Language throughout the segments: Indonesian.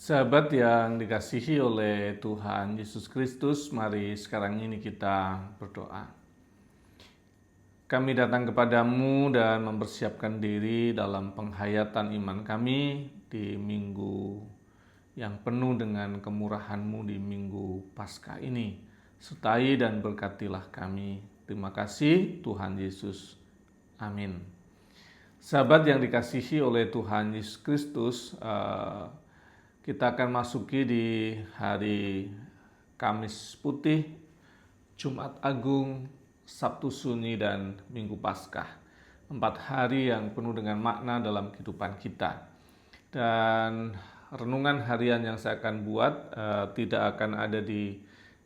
Sahabat yang dikasihi oleh Tuhan Yesus Kristus, mari sekarang ini kita berdoa. Kami datang kepadamu dan mempersiapkan diri dalam penghayatan iman kami di minggu yang penuh dengan kemurahan-Mu di minggu Paskah ini. Sertai dan berkatilah kami. Terima kasih Tuhan Yesus. Amin. Sahabat yang dikasihi oleh Tuhan Yesus Kristus, kita akan masuki di hari Kamis Putih, Jumat Agung, Sabtu Sunyi, dan Minggu Paskah. 4 hari yang penuh dengan makna dalam kehidupan kita. Dan renungan harian yang saya akan buat tidak akan ada di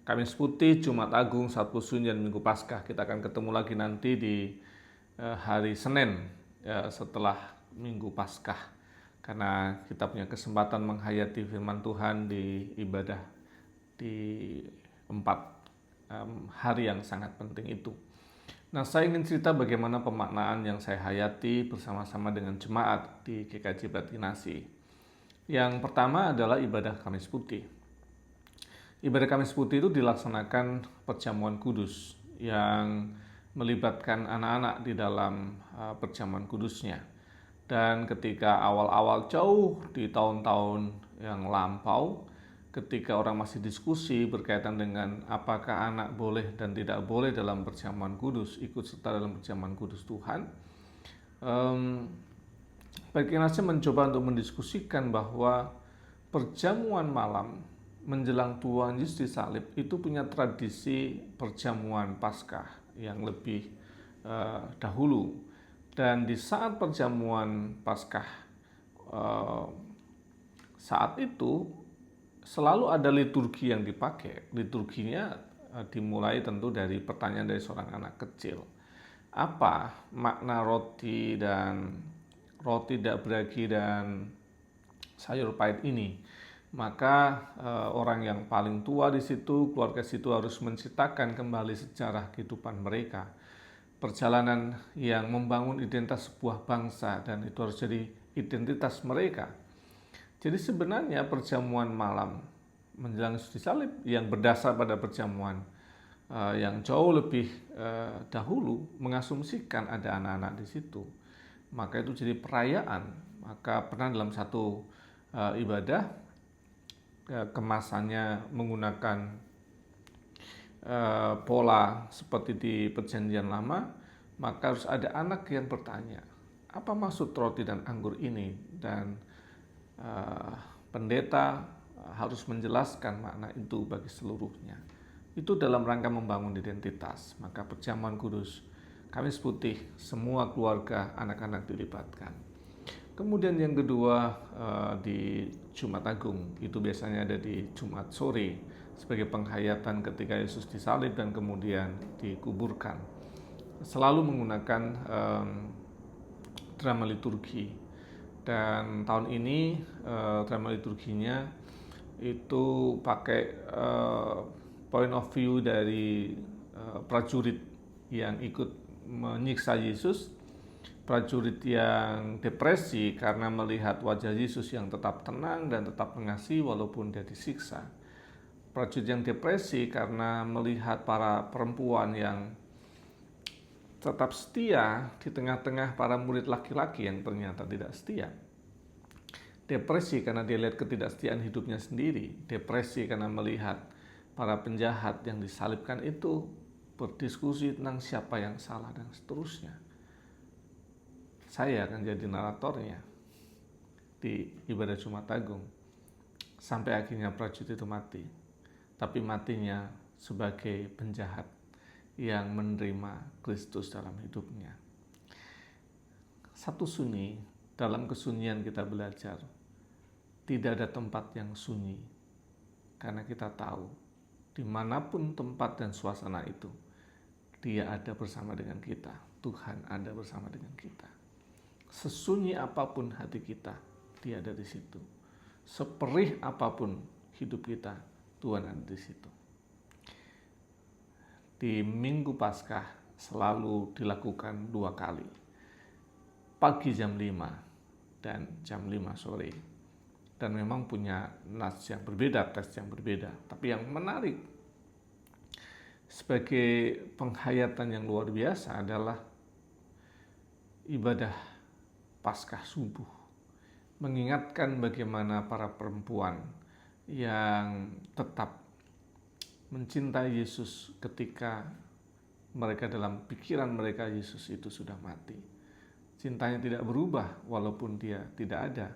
Kamis Putih, Jumat Agung, Sabtu Sunyi, dan Minggu Paskah. Kita akan ketemu lagi nanti di hari Senin setelah Minggu Paskah, karena kita punya kesempatan menghayati firman Tuhan di ibadah di 4 hari yang sangat penting itu. Nah, saya ingin cerita bagaimana pemaknaan yang saya hayati bersama-sama dengan jemaat di GKJ Batinasi. Yang pertama adalah ibadah Kamis Putih. Ibadah Kamis Putih itu dilaksanakan perjamuan kudus yang melibatkan anak-anak di dalam perjamuan kudusnya. Dan ketika awal-awal jauh di tahun-tahun yang lampau, ketika orang masih diskusi berkaitan dengan apakah anak boleh dan tidak boleh dalam perjamuan kudus, ikut serta dalam perjamuan kudus Tuhan, Baginda mencoba untuk mendiskusikan bahwa perjamuan malam menjelang Tuhan Yesus disalib itu punya tradisi perjamuan Paskah yang lebih dahulu. Dan di saat perjamuan Paskah saat itu selalu ada liturgi yang dipakai. Liturginya dimulai tentu dari pertanyaan dari seorang anak kecil. Apa makna roti tidak beragi dan sayur pahit ini? Maka orang yang paling tua di situ, keluarga situ harus menceritakan kembali sejarah kehidupan mereka. Perjalanan yang membangun identitas sebuah bangsa, dan itu harus jadi identitas mereka. Jadi sebenarnya perjamuan malam menjelang Yesus disalib yang berdasar pada perjamuan yang jauh lebih dahulu mengasumsikan ada anak-anak di situ. Maka itu jadi perayaan. Maka pernah dalam satu ibadah kemasannya menggunakan pola seperti di Perjanjian Lama, maka harus ada anak yang bertanya, apa maksud roti dan anggur ini? Dan pendeta harus menjelaskan makna itu bagi seluruhnya. Itu dalam rangka membangun identitas. Maka perjamuan kudus Kamis Putih, semua keluarga anak-anak dilibatkan. Kemudian yang kedua di Jumat Agung, itu biasanya ada di Jumat sore sebagai penghayatan ketika Yesus disalib dan kemudian dikuburkan. Selalu menggunakan drama liturgi. Dan tahun ini drama liturginya itu pakai point of view dari prajurit yang ikut menyiksa Yesus, prajurit yang depresi karena melihat wajah Yesus yang tetap tenang dan tetap mengasihi walaupun dia disiksa. Prajurit yang depresi karena melihat para perempuan yang tetap setia di tengah-tengah para murid laki-laki yang ternyata tidak setia. Depresi karena dia lihat ketidaksetiaan hidupnya sendiri. Depresi karena melihat para penjahat yang disalibkan itu berdiskusi tentang siapa yang salah dan seterusnya. Saya akan jadi naratornya di ibadah Jumat Agung sampai akhirnya prajurit itu mati. Tapi matinya sebagai penjahat yang menerima Kristus dalam hidupnya. Sabtu Sunyi, dalam kesunyian kita belajar, tidak ada tempat yang sunyi, karena kita tahu dimanapun tempat dan suasana itu, Dia ada bersama dengan kita. Tuhan ada bersama dengan kita. Sesunyi apapun hati kita, Dia ada di situ. Seperih apapun hidup kita, Tuhan ada di situ. Di Minggu Paskah selalu dilakukan 2 kali. Pagi jam 5 dan jam 5 sore. dan memang punya nas yang berbeda, teks yang berbeda. Tapi yang menarik sebagai penghayatan yang luar biasa adalah ibadah Paskah subuh, mengingatkan bagaimana para perempuan yang tetap mencintai Yesus ketika mereka dalam pikiran mereka Yesus itu sudah mati. Cintanya tidak berubah walaupun dia tidak ada.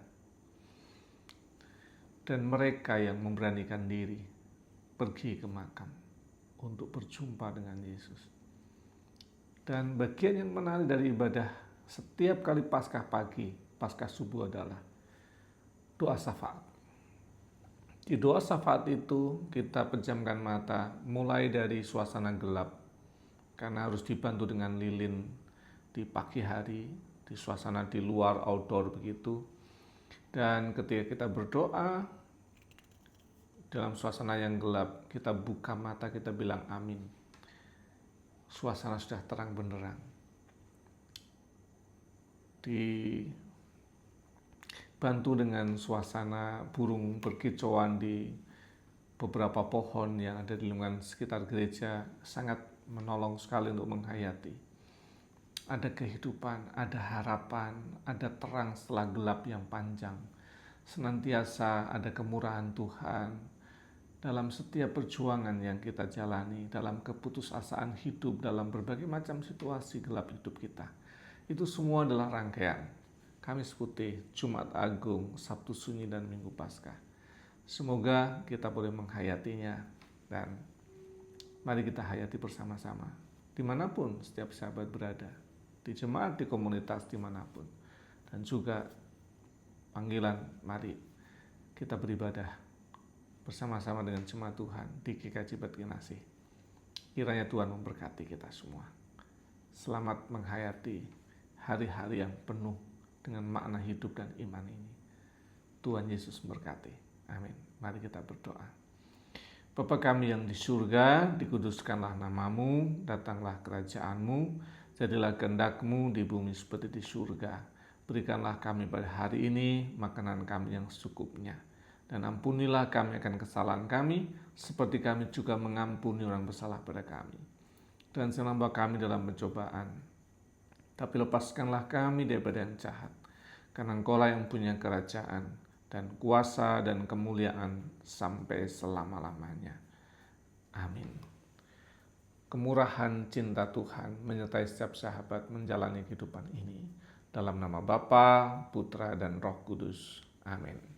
Dan mereka yang memberanikan diri pergi ke makam untuk berjumpa dengan Yesus. Dan bagian yang menarik dari ibadah setiap kali Paskah pagi, Paskah subuh adalah doa syafaat. Di doa syafaat itu kita pejamkan mata mulai dari suasana gelap, karena harus dibantu dengan lilin di pagi hari, di suasana di luar outdoor begitu. Dan ketika kita berdoa dalam suasana yang gelap, kita buka mata, kita bilang amin. Suasana sudah terang benderang. Dibantu dengan suasana burung berkicauan di beberapa pohon yang ada di lingkungan sekitar gereja, sangat menolong sekali untuk menghayati. Ada kehidupan, ada harapan, ada terang setelah gelap yang panjang. Senantiasa ada kemurahan Tuhan dalam setiap perjuangan yang kita jalani, dalam keputusasaan hidup, dalam berbagai macam situasi gelap hidup kita. Itu semua adalah rangkaian Kamis Putih, Jumat Agung, Sabtu Sunyi, dan Minggu Paskah. Semoga kita boleh menghayatinya, dan mari kita hayati bersama-sama dimanapun setiap sahabat berada, di jemaat, di komunitas, dimanapun. Dan juga panggilan, mari kita beribadah bersama-sama dengan jemaat Tuhan di GKJ Batu-Kinasih. Kiranya Tuhan memberkati kita semua. Selamat menghayati hari-hari yang penuh dengan makna hidup dan iman ini. Tuhan Yesus memberkati. Amin. Mari kita berdoa. Bapa kami yang di surga, dikuduskanlah namamu, datanglah kerajaanmu, jadilah kehendak-Mu di bumi seperti di surga. Berikanlah kami pada hari ini makanan kami yang secukupnya. Dan ampunilah kami akan kesalahan kami, seperti kami juga mengampuni orang bersalah pada kami. Dan jangan bawa kami dalam pencobaan, tapi lepaskanlah kami daripada yang jahat. Karena Engkaulah yang punya kerajaan, dan kuasa, dan kemuliaan sampai selama-lamanya. Amin. Kemurahan cinta Tuhan menyertai setiap sahabat menjalani kehidupan ini. Dalam nama Bapa, Putra, dan Roh Kudus. Amin.